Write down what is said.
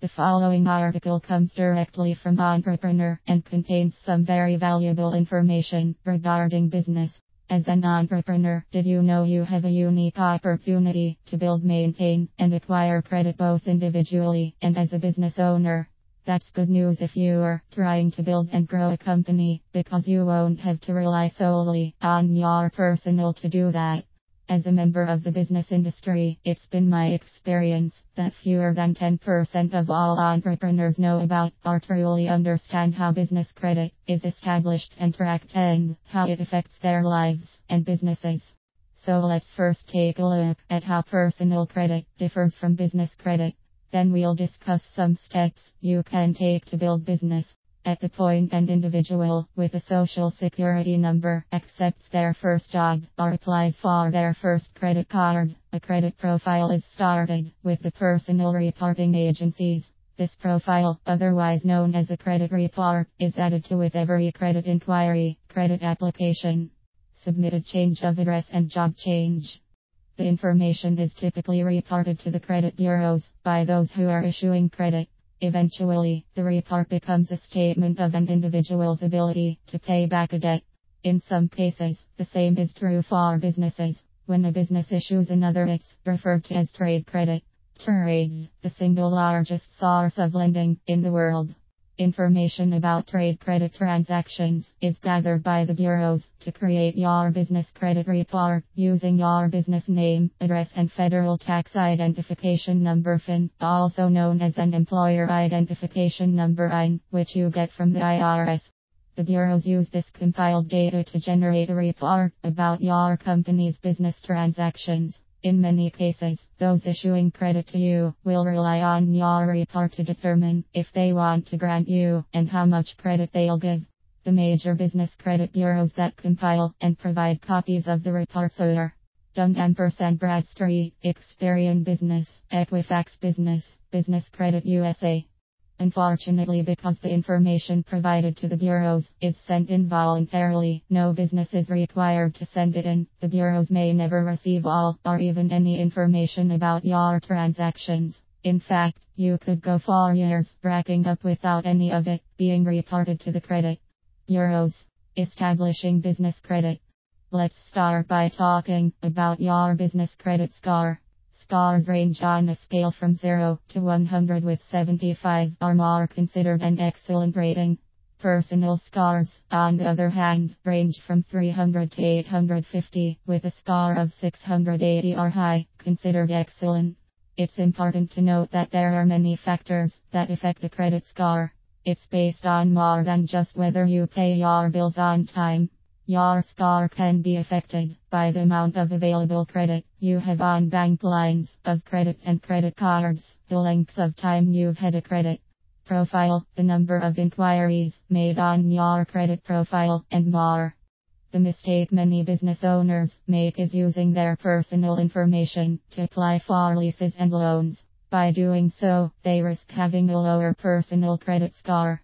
The following article comes directly from Entrepreneur and contains some very valuable information regarding business. As an entrepreneur, did you know you have a unique opportunity to build, maintain, and acquire credit both individually and as a business owner? That's good news if you are trying to build and grow a company, because you won't have to rely solely on your personal to do that. As a member of the business industry, it's been my experience that fewer than 10% of all entrepreneurs know about or truly understand how business credit is established and tracked and how it affects their lives and businesses. So let's first take a look at how personal credit differs from business credit. Then we'll discuss some steps you can take to build business. At the point an individual with a social security number accepts their first job or applies for their first credit card, a credit profile is started with the personal reporting agencies. This profile, otherwise known as a credit report, is added to with every credit inquiry, credit application, submitted change of address and job change. The information is typically reported to the credit bureaus by those who are issuing credit. Eventually, the report becomes a statement of an individual's ability to pay back a debt. In some cases, the same is true for businesses. When a business issues another, it's referred to as trade credit. Trade, the single largest source of lending in the world. Information about trade credit transactions is gathered by the bureaus to create your business credit report using your business name, address, and federal tax identification number (FIN), also known as an employer identification number (EIN), which you get from the IRS. The bureaus use this compiled data to generate a report about your company's business transactions. In many cases, those issuing credit to you will rely on your report to determine if they want to grant you and how much credit they'll give. The major business credit bureaus that compile and provide copies of the reports are Dun & Bradstreet, Experian Business, Equifax Business, Business Credit USA. Unfortunately, because the information provided to the bureaus is sent in voluntarily, no business is required to send it in. The bureaus may never receive all or even any information about your transactions. In fact, you could go for years racking up without any of it being reported to the credit bureaus. Establishing business credit. Let's start by talking about your business credit score. Scores range on a scale from 0 to 100, with 75 or more considered an excellent rating. Personal scores, on the other hand, range from 300 to 850, with a score of 680 or high, considered excellent. It's important to note that there are many factors that affect a credit score. It's based on more than just whether you pay your bills on time. Your score can be affected by the amount of available credit you have on bank lines of credit and credit cards, the length of time you've had a credit profile, the number of inquiries made on your credit profile, and more. The mistake many business owners make is using their personal information to apply for leases and loans. By doing so, they risk having a lower personal credit score.